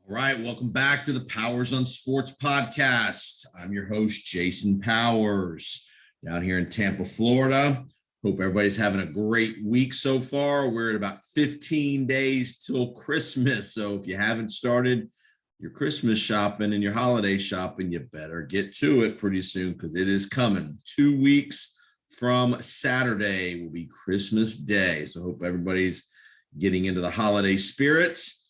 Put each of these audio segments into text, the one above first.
All right, welcome back to the Powers on Sports podcast. I'm your host, Jason Powers, down here in Tampa, Florida. Hope everybody's having a great week so far. We're at about 15 days till Christmas. So if you haven't started your Christmas shopping and your holiday shopping, you better get to it pretty soon because it is coming. 2 weeks from Saturday will be Christmas Day. So hope everybody's getting into the holiday spirits.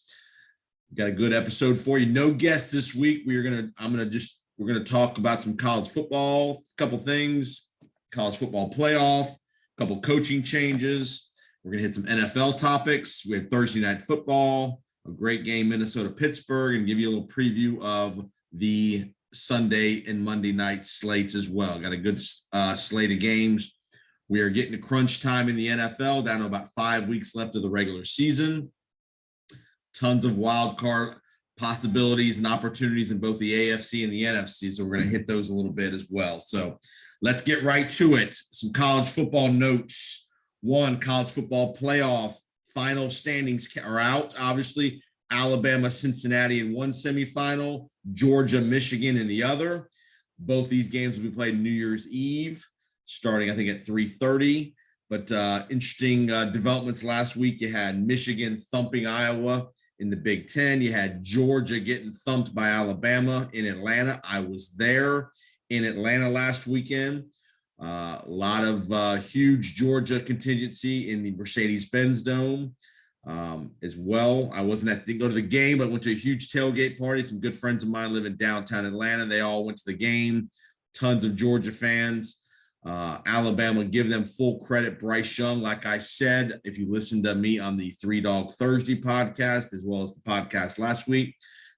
Got a good episode for you. No guests this week. We're gonna talk about some college football, a couple things, college football playoff, a couple coaching changes. We're gonna hit some NFL topics. We have Thursday night football, a great game, Minnesota-Pittsburgh, and give you a little preview of the Sunday and Monday night slates as well. Got a good slate of games. We are getting to crunch time in the NFL, down to about 5 weeks left of the regular season. Tons of wild card possibilities and opportunities in both the AFC and the NFC. So we're going to hit those a little bit as well. So let's get right to it. Some college football notes. One, college football playoff final standings are out. Obviously, Alabama, Cincinnati in one semifinal, Georgia, Michigan in the other. Both these games will be played New Year's Eve, starting, I think, at 3:30. But interesting developments last week. You had Michigan thumping Iowa in the Big Ten. You had Georgia getting thumped by Alabama in Atlanta. I was there in Atlanta last weekend. A lot of huge Georgia contingency in the Mercedes-Benz Dome as well. Didn't go to the game, but went to a huge tailgate party. Some good friends of mine live in downtown Atlanta. They all went to the game. Tons of Georgia fans. Alabama, give them full credit. Bryce Young, like I said, if you listened to me on the Three Dog Thursday podcast, as well as the podcast last week,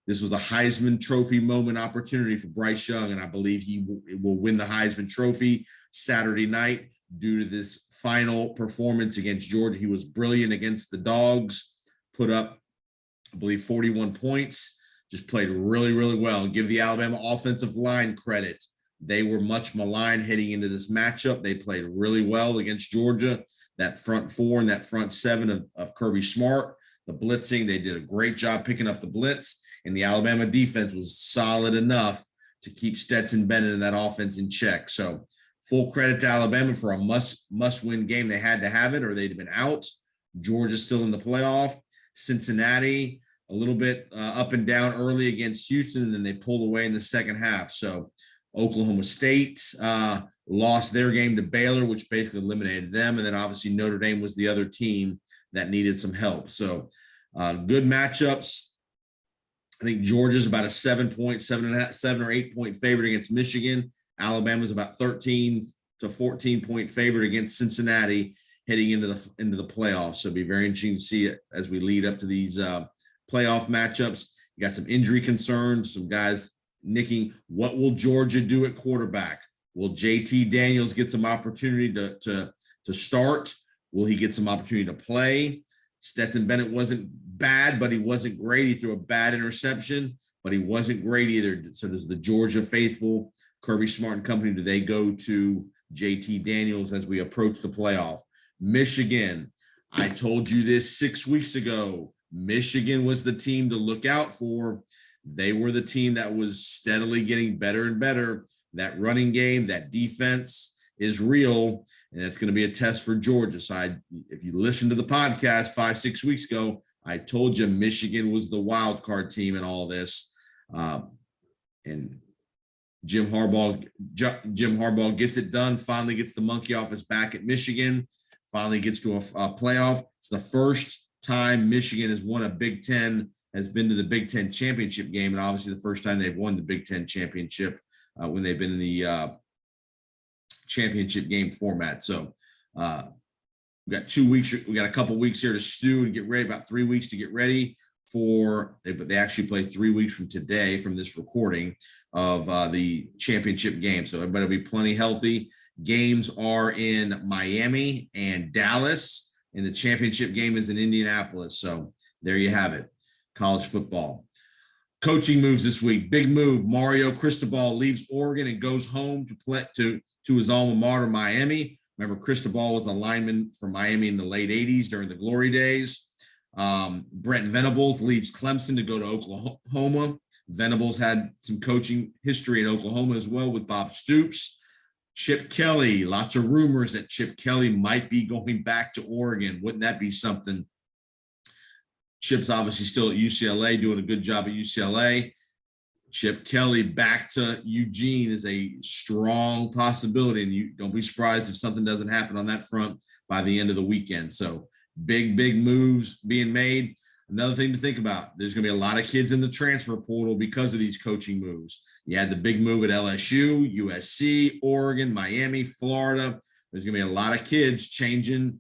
this was a Heisman Trophy moment opportunity for Bryce Young, and I believe he will win the Heisman Trophy Saturday night due to this final performance against Georgia. He was brilliant against the Dogs, put up, I believe, 41 points, just played really, really well. Give the Alabama offensive line credit. They were much maligned heading into this matchup. They played really well against Georgia. That front four and that front seven of Kirby Smart, the blitzing, they did a great job picking up the blitz. And the Alabama defense was solid enough to keep Stetson Bennett and that offense in check. So full credit to Alabama for a must-win game. They had to have it or they'd have been out. Georgia's still in the playoff. Cincinnati, a little bit up and down early against Houston, and then they pulled away in the second half. So Oklahoma State lost their game to Baylor, which basically eliminated them. And then obviously Notre Dame was the other team that needed some help. So good matchups. I think Georgia's about a 7 or 8 point favorite against Michigan. Alabama's about 13 to 14 point favorite against Cincinnati heading into the playoffs. So it'll be very interesting to see it as we lead up to these playoff matchups. You got some injury concerns, some guys nicking. What will Georgia do at quarterback? Will JT Daniels get some opportunity to start? Will he get some opportunity to play? Stetson Bennett wasn't bad, but he wasn't great. He threw a bad interception, but he wasn't great either. So does the Georgia faithful, Kirby Smart and company, do they go to JT Daniels as we approach the playoff? Michigan, I told you this 6 weeks ago. Michigan was the team to look out for. They were the team that was steadily getting better and better. That running game, that defense is real, and that's going to be a test for Georgia. So if you listened to the podcast 5-6 weeks ago, I told you Michigan was the wild card team in all this. And Jim Harbaugh gets it done, finally gets the monkey off his back at Michigan, finally gets to a playoff. It's the first time Michigan has won a Big Ten, has been to the Big Ten championship game, and obviously the first time they've won the Big Ten championship when they've been in the championship game format. So we got 2 weeks. We got a couple weeks here to stew and get ready. About 3 weeks to get ready for. But they actually play 3 weeks from today, from this recording of the championship game. So everybody will be plenty healthy. Games are in Miami and Dallas, and the championship game is in Indianapolis. So there you have it. College football. Coaching moves this week. Big move. Mario Cristobal leaves Oregon and goes home to play to his alma mater, Miami. Remember, Cristobal was a lineman for Miami in the late 80s during the glory days. Brent Venables leaves Clemson to go to Oklahoma. Venables had some coaching history in Oklahoma as well with Bob Stoops. Chip Kelly, lots of rumors that Chip Kelly might be going back to Oregon. Wouldn't that be something? Chip's obviously still at UCLA, doing a good job at UCLA. Chip Kelly back to Eugene is a strong possibility, and you don't be surprised if something doesn't happen on that front by the end of the weekend. So big moves being made. Another thing to think about, there's going to be a lot of kids in the transfer portal because of these coaching moves. You had the big move at LSU, USC, Oregon, Miami, Florida. There's going to be a lot of kids changing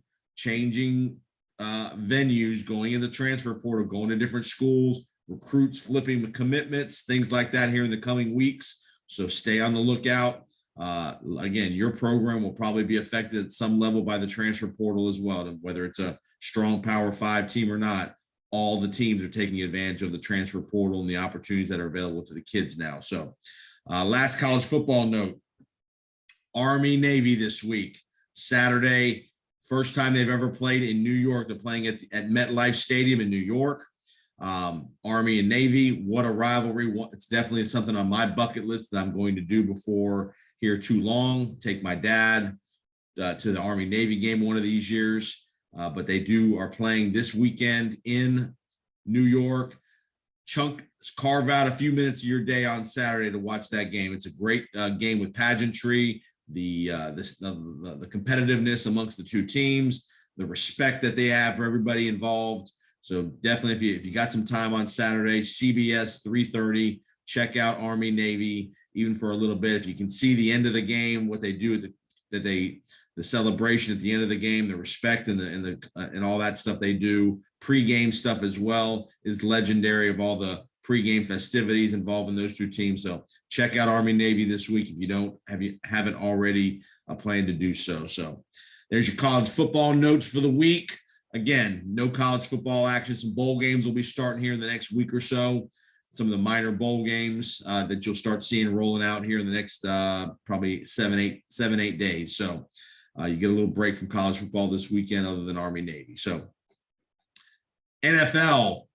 venues, going in the transfer portal, going to different schools, recruits flipping commitments, things like that here in the coming weeks. So stay on the lookout. Again, your program will probably be affected at some level by the transfer portal as well, whether it's a strong Power 5 team or not. All the teams are taking advantage of the transfer portal and the opportunities that are available to the kids now. So last college football note, Army-Navy this week, Saturday, first time they've ever played in New York. They're playing at MetLife Stadium in New York. Army and Navy, what a rivalry. It's definitely something on my bucket list that I'm going to do before here too long. Take my dad to the Army-Navy game one of these years. But they are playing this weekend in New York. Carve out a few minutes of your day on Saturday to watch that game. It's a great game with pageantry, the competitiveness amongst the two teams, the respect that they have for everybody involved. So definitely, if you got some time on Saturday, CBS 3:30, check out Army Navy even for a little bit. If you can see the end of the game, what they do the celebration at the end of the game, the respect and all that stuff they do, pregame stuff as well is legendary of all the pregame festivities involving those two teams. So check out Army Navy this week if you haven't already planned to do so. So there's your college football notes for the week. Again, no college football action. Some bowl games will be starting here in the next week or so. Some of the minor bowl games that you'll start seeing rolling out here in the next probably seven, eight days. So you get a little break from college football this weekend other than Army Navy. So NFL,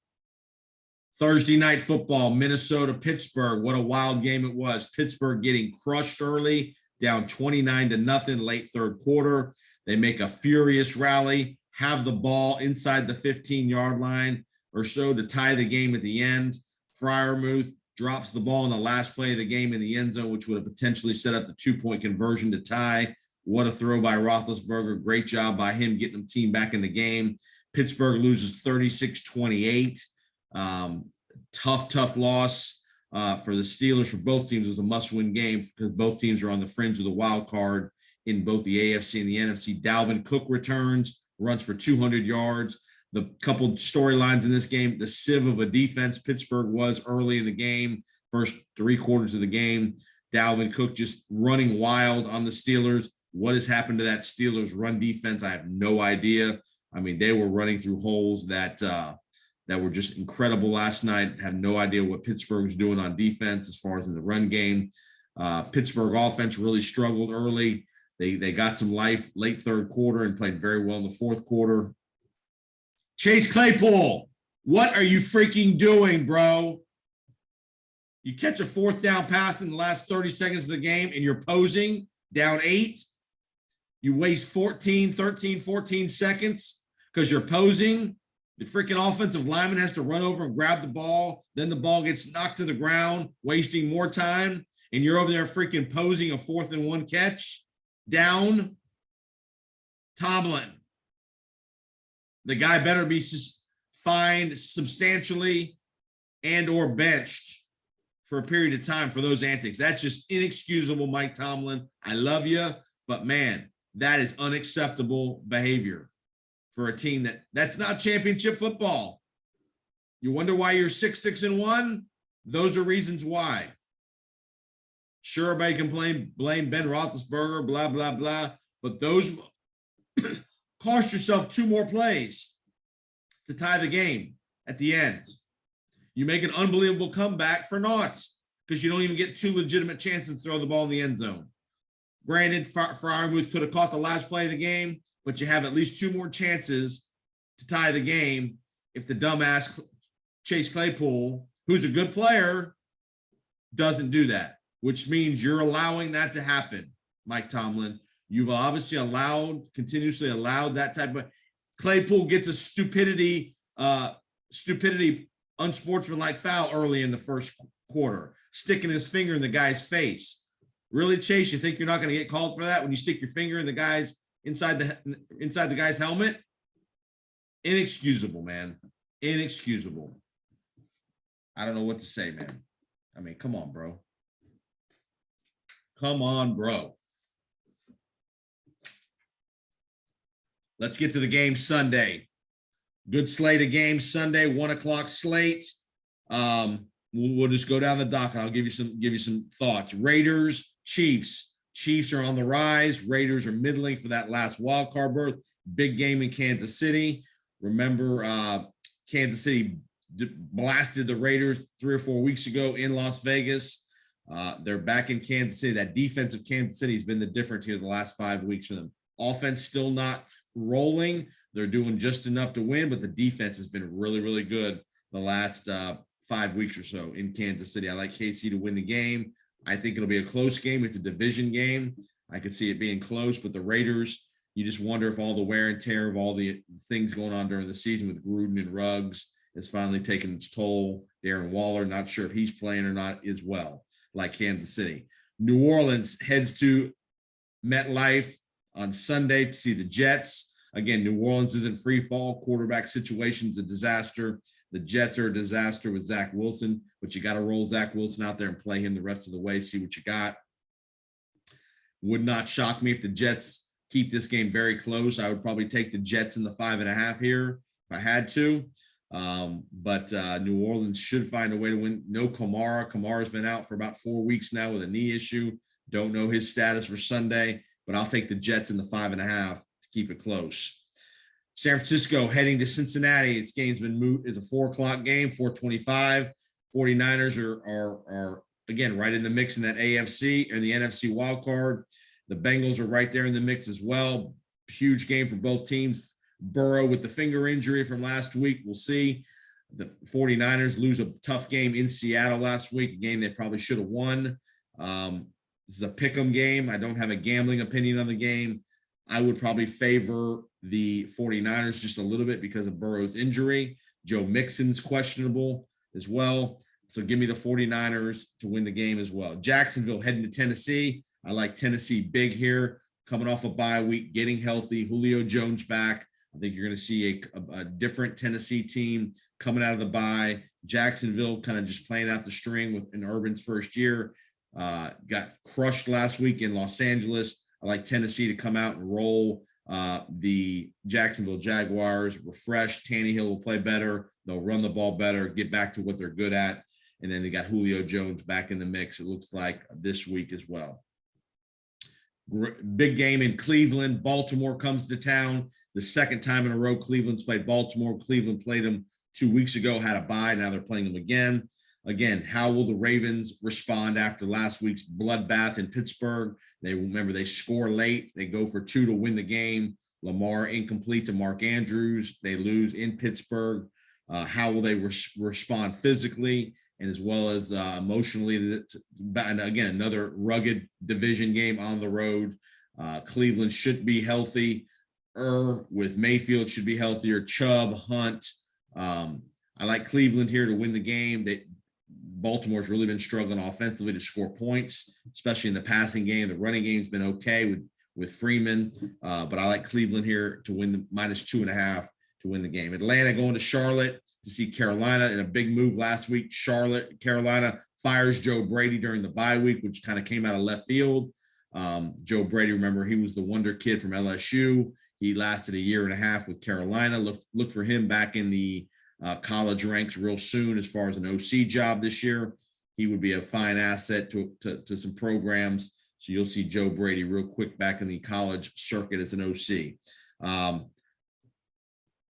Thursday night football, Minnesota, Pittsburgh. What a wild game it was. Pittsburgh getting crushed early, down 29-0 late third quarter. They make a furious rally, have the ball inside the 15-yard line or so to tie the game at the end. Freiermuth drops the ball in the last play of the game in the end zone, which would have potentially set up the 2-point conversion to tie. What a throw by Roethlisberger. Great job by him getting the team back in the game. Pittsburgh loses 36-28. Tough loss for the Steelers. For both teams, it was a must-win game because both teams are on the fringe of the wild card in both the AFC and the NFC. Dalvin Cook returns, runs for 200 yards. The couple storylines in this game, the sieve of a defense Pittsburgh was early in the game, first 3 quarters of the game. Dalvin Cook just running wild on the Steelers. What has happened to that Steelers run defense? I have no idea. I mean, they were running through holes that were just incredible last night. I have no idea what Pittsburgh's doing on defense as far as in the run game. Pittsburgh offense really struggled early. They got some life late third quarter and played very well in the fourth quarter. Chase Claypool, what are you freaking doing, bro? You catch a fourth down pass in the last 30 seconds of the game and you're posing down 8. You waste 14 seconds because you're posing. The freaking offensive lineman has to run over and grab the ball. Then the ball gets knocked to the ground, wasting more time. And you're over there freaking posing a 4th and 1 catch. Down. Tomlin. The guy better be fined substantially and or benched for a period of time for those antics. That's just inexcusable, Mike Tomlin. I love you, but man, that is unacceptable behavior for a team that's not championship football. You wonder why you're 6-1? Those are reasons why. Sure, everybody can blame Ben Roethlisberger, blah, blah, blah, but those cost yourself 2 more plays to tie the game at the end. You make an unbelievable comeback for naught because you don't even get 2 legitimate chances to throw the ball in the end zone. Granted, Freiermuth could have caught the last play of the game, but you have at least 2 more chances to tie the game, if the dumbass Chase Claypool, who's a good player, doesn't do that, which means you're allowing that to happen, Mike Tomlin. You've obviously continuously allowed that type of. Claypool gets a stupidity, unsportsmanlike foul early in the first quarter, sticking his finger in the guy's face. Really, Chase? You think you're not going to get called for that when you stick your finger in the guy's inside the guy's helmet? Inexcusable, man. Inexcusable. I don't know what to say, man. I mean, come on, bro. Come on, bro. Let's get to the game Sunday. Good slate of games Sunday, 1:00 slate. We'll just go down the docket. I'll give you some thoughts. Raiders, Chiefs. Chiefs are on the rise. Raiders are middling for that last wild card berth. Big game in Kansas City. Remember, Kansas City blasted the Raiders 3 or 4 weeks ago in Las Vegas. They're back in Kansas City. That defense of Kansas City has been the difference here the last 5 weeks for them. Offense still not rolling. They're doing just enough to win, but the defense has been really, really good the last 5 weeks or so in Kansas City. I like KC to win the game. I think it'll be a close game. It's a division game. I could see it being close, but the Raiders, you just wonder if all the wear and tear of all the things going on during the season with Gruden and Ruggs is finally taking its toll. Darren Waller, not sure if he's playing or not as well, like Kansas City. New Orleans heads to MetLife on Sunday to see the Jets. Again, New Orleans isn't free fall. Quarterback situation's a disaster. The Jets are a disaster with Zach Wilson, but you got to roll Zach Wilson out there and play him the rest of the way, see what you got. Would not shock me if the Jets keep this game very close. I would probably take the Jets in the 5.5 here if I had to. But New Orleans should find a way to win. No Kamara. Kamara's been out for about 4 weeks now with a knee issue. Don't know his status for Sunday, but I'll take the Jets in the 5.5 to keep it close. San Francisco heading to Cincinnati. Its game's been moved. It's a 4:00 game, 4:25. 49ers are again right in the mix in that AFC or the NFC wild card. The Bengals are right there in the mix as well. Huge game for both teams. Burrow with the finger injury from last week. We'll see. The 49ers lose a tough game in Seattle last week, a game they probably should have won. This is a pick'em game. I don't have a gambling opinion on the game. I would probably favor the 49ers just a little bit because of Burrow's injury. Joe Mixon's questionable as well. So give me the 49ers to win the game as well. Jacksonville heading to Tennessee. I like Tennessee big here, coming off a bye week, getting healthy. Julio Jones back. I think you're going to see a different Tennessee team coming out of the bye. Jacksonville kind of just playing out the string in Urban's first year. Got crushed last week in Los Angeles. I like Tennessee to come out and roll the Jacksonville Jaguars, refreshed. Tannehill will play better. They'll run the ball better, get back to what they're good at. And then they got Julio Jones back in the mix, it looks like, this week as well. Big game in Cleveland. Baltimore comes to town. The second time in a row Cleveland's played Baltimore. Cleveland played them 2 weeks ago, had a bye. Now they're playing them again. Again, how will the Ravens respond after last week's bloodbath in Pittsburgh? They score late. They go for 2 to win the game. Lamar incomplete to Mark Andrews. They lose in Pittsburgh. How will they respond physically and as well as emotionally? And again, another rugged division game on the road. Cleveland should be healthy. With Mayfield should be healthier. Chubb, Hunt. I like Cleveland here to win the game. Baltimore's really been struggling offensively to score points, especially in the passing game. The running game's been okay with Freeman, but I like Cleveland here to win the -2.5 to win the game. Atlanta going to Charlotte to see Carolina in a big move last week. Carolina fires Joe Brady during the bye week, which kind of came out of left field. Joe Brady, remember, he was the wonder kid from LSU. He lasted 1.5 years with Carolina. Look for him back in the college ranks real soon as far as an OC job this year. He would be a fine asset to some programs. So you'll see Joe Brady real quick back in the college circuit as an OC.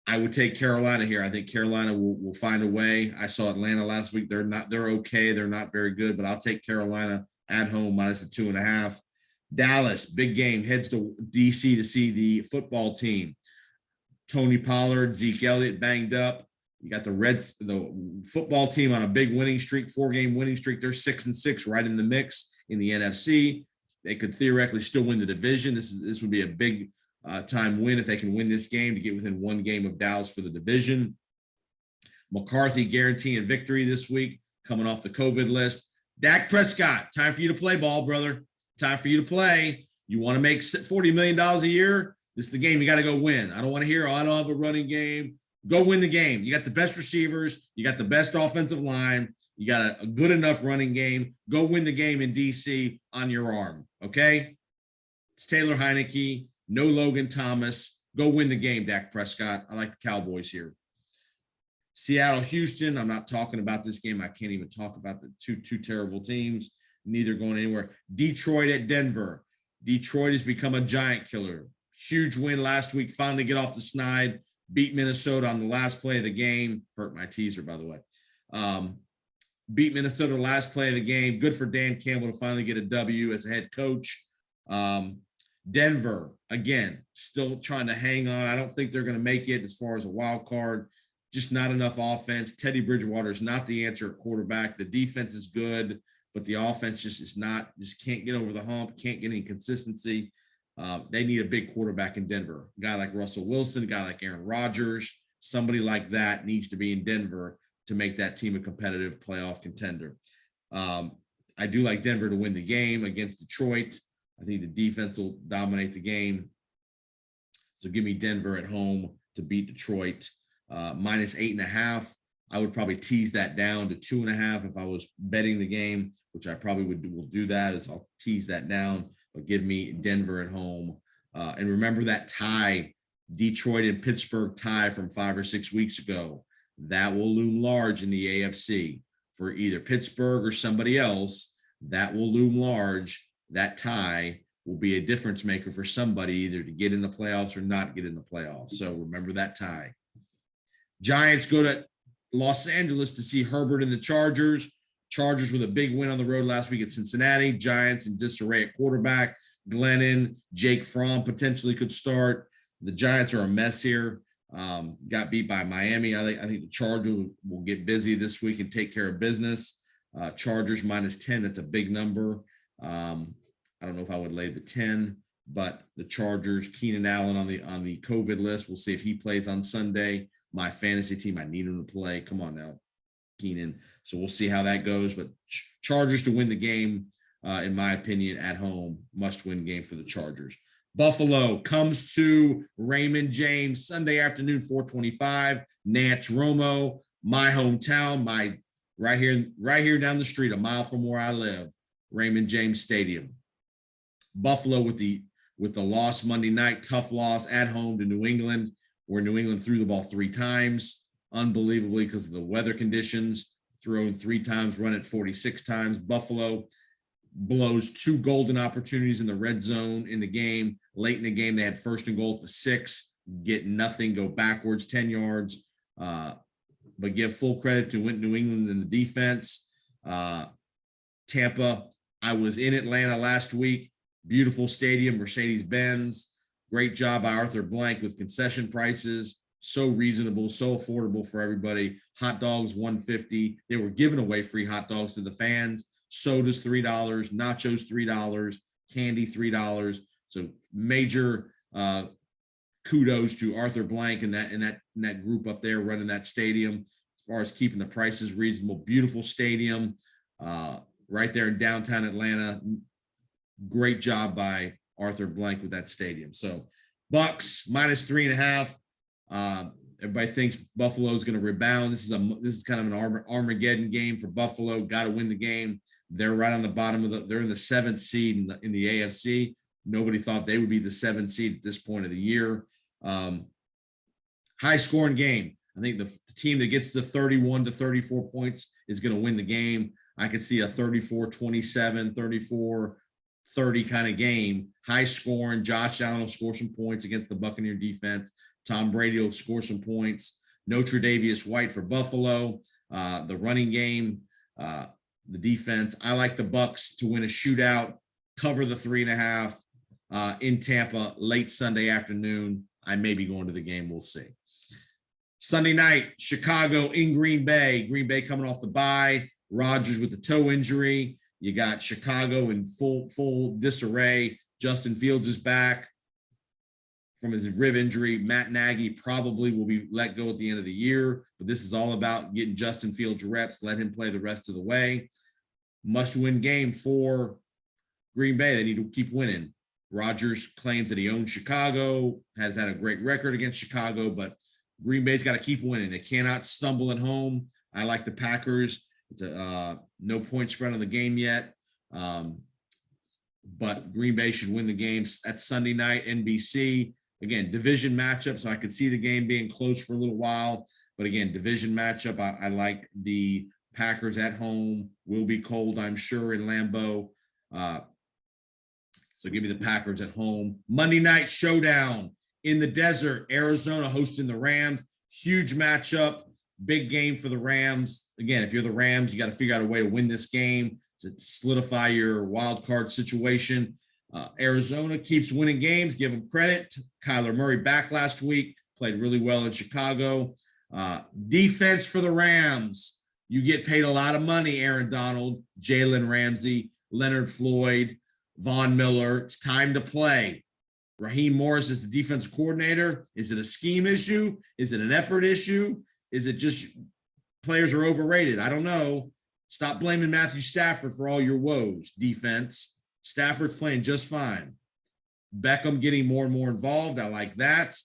I would take Carolina here. I think Carolina will find a way. I saw Atlanta last week. They're okay. They're not very good, but I'll take Carolina at home -2.5. Dallas, big game, heads to DC to see the football team. Tony Pollard, Zeke Elliott banged up. You got the football team on a big winning streak, 4-game winning streak. They're 6-6, right in the mix in the NFC. They could theoretically still win the division. This would be a big time win if they can win this game to get within 1 game of Dallas for the division. McCarthy guaranteeing victory this week, coming off the COVID list. Dak Prescott, time for you to play ball, brother. Time for you to play. You want to make $40 million a year? This is the game you got to go win. I don't want to hear, I don't have a running game. Go win the game. You got the best receivers. You got the best offensive line. You got a good enough running game. Go win the game in DC on your arm, okay? It's Taylor Heineke. No Logan Thomas. Go win the game, Dak Prescott. I like the Cowboys here. Seattle, Houston. I'm not talking about this game. I can't even talk about the two terrible teams. Neither going anywhere. Detroit at Denver. Detroit has become a giant killer. Huge win last week. Finally get off the snide. Beat Minnesota on the last play of the game. Hurt my teaser, by the way. Beat Minnesota the last play of the game. Good for Dan Campbell to finally get a W as a head coach. Denver, again, still trying to hang on. I don't think they're going to make it as far as a wild card. Just not enough offense. Teddy Bridgewater is not the answer at quarterback. The defense is good, but the offense just can't get over the hump, can't get any consistency. They need a big quarterback in Denver. A guy like Russell Wilson, a guy like Aaron Rodgers, somebody like that needs to be in Denver to make that team a competitive playoff contender. I do like Denver to win the game against Detroit. I think the defense will dominate the game. So give me Denver at home to beat Detroit. Minus 8.5. I would probably tease that down to 2.5 if I was betting the game, which I probably will do that, is I'll tease that down, but give me Denver at home. And remember that tie, Detroit and Pittsburgh tie from 5 or 6 weeks ago. That will loom large in the AFC for either Pittsburgh or somebody else. That will loom large. That tie will be a difference maker for somebody either to get in the playoffs or not get in the playoffs. So remember that tie. Giants go to Los Angeles to see Herbert and the Chargers. Chargers with a big win on the road last week at Cincinnati. Giants in disarray at quarterback. Glennon, Jake Fromm potentially could start. The Giants are a mess here. Got beat by Miami. I think the Chargers will get busy this week and take care of business. Chargers minus 10. That's a big number. I don't know if I would lay the 10, but the Chargers, Keenan Allen on the COVID list. We'll see if he plays on Sunday. My fantasy team, I need him to play. Come on now, Keenan. So we'll see how that goes. But Chargers to win the game, in my opinion, at home, must-win game for the Chargers. Buffalo comes to Raymond James Sunday afternoon, 4:25. Nance Romo, my hometown, my right here down the street, a mile from where I live, Raymond James Stadium. Buffalo with the loss Monday night, tough loss at home to New England, where New England threw the ball 3 times, unbelievably because of the weather conditions, thrown 3 times, run it 46 times. Buffalo blows 2 golden opportunities in the red zone in the game. Late in the game, they had 1st and goal at the 6, get nothing, go backwards 10 yards. But give full credit to New England and the defense. Tampa, I was in Atlanta last week. Beautiful stadium, Mercedes-Benz. Great job by Arthur Blank with concession prices. So reasonable, so affordable for everybody. Hot dogs, $1.50. They were giving away free hot dogs to the fans. Sodas, $3. Nachos, $3. Candy, $3. So major kudos to Arthur Blank and that group up there running that stadium as far as keeping the prices reasonable. Beautiful stadium right there in downtown Atlanta. Great job by Arthur Blank with that stadium. So Bucks minus 3.5. Everybody thinks Buffalo is going to rebound. This is kind of an Armageddon game for Buffalo. Got to win the game. They're right on the bottom they're in the 7th seed in the AFC. Nobody thought they would be the 7th seed at this point of the year. High scoring game. I think the team that gets to 31 to 34 points is going to win the game. I could see a 34-27, 34-30 kind of game. High scoring. Josh Allen will score some points against the Buccaneer defense. Tom Brady will score some points. No Tre'Davious White for Buffalo. The running game, the defense. I like the Bucks to win a shootout, cover the 3.5 in Tampa late Sunday afternoon. I may be going to the game. We'll see. Sunday night, Chicago in Green Bay. Green Bay coming off the bye. Rodgers with the toe injury. You got Chicago in full disarray. Justin Fields is back from his rib injury. Matt Nagy probably will be let go at the end of the year, but this is all about getting Justin Fields reps, let him play the rest of the way. Must-win game for Green Bay. They need to keep winning. Rodgers claims that he owns Chicago, has had a great record against Chicago, but Green Bay's got to keep winning. They cannot stumble at home. I like the Packers. It's a no point spread on the game yet, but Green Bay should win the game. That's Sunday night, NBC. Again, division matchup, so I could see the game being close for a little while. But again, division matchup, I like the Packers at home. Will be cold, I'm sure, in Lambeau. So give me the Packers at home. Monday night showdown in the desert. Arizona hosting the Rams. Huge matchup. Big game for the Rams. Again, if you're the Rams, you got to figure out a way to win this game to solidify your wild card situation. Arizona keeps winning games. Give them credit. Kyler Murray back last week. Played really well in Chicago. Defense for the Rams. You get paid a lot of money, Aaron Donald, Jalen Ramsey, Leonard Floyd, Von Miller. It's time to play. Raheem Morris is the defensive coordinator. Is it a scheme issue? Is it an effort issue? Is it just players are overrated? I don't know. Stop blaming Matthew Stafford for all your woes, defense. Stafford's playing just fine. Beckham getting more and more involved. I like that.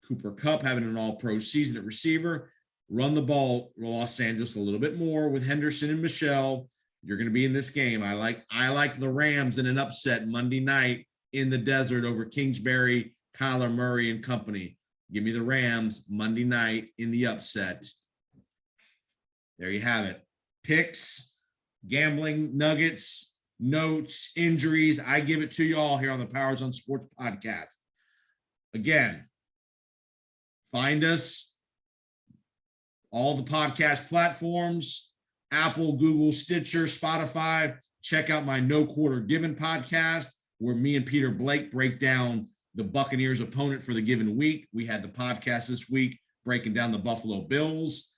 Cooper Kupp having an all-pro season at receiver. Run the ball, Los Angeles, a little bit more with Henderson and Michelle. You're going to be in this game. I like the Rams in an upset Monday night in the desert over Kingsbury, Kyler Murray, and company. Give me the Rams Monday night in the upset. There you have it. Picks, gambling, nuggets, notes, injuries. I give it to you all here on the Powers on Sports podcast. Again, find us all the podcast platforms, Apple, Google, Stitcher, Spotify. Check out my No Quarter Given podcast, where me and Peter Blake break down the Buccaneers opponent for the given week. We had the podcast this week breaking down the Buffalo Bills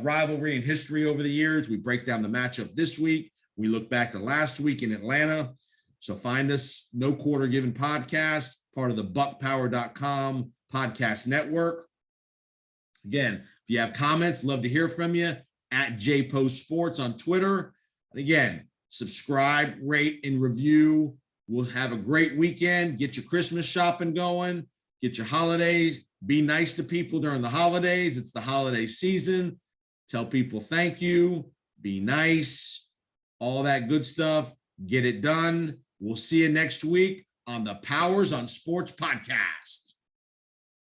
rivalry and history over the years. We break down the matchup this week. We look back to last week in Atlanta. So find us, No Quarter Given podcast, part of the buckpower.com podcast network. Again, if you have comments, love to hear from you at JPostSports on Twitter. And again, subscribe, rate, and review. We'll have a great weekend. Get your Christmas shopping going. Get your holidays. Be nice to people during the holidays. It's the holiday season. Tell people thank you. Be nice. All that good stuff. Get it done. We'll see you next week on the Powers on Sports podcast.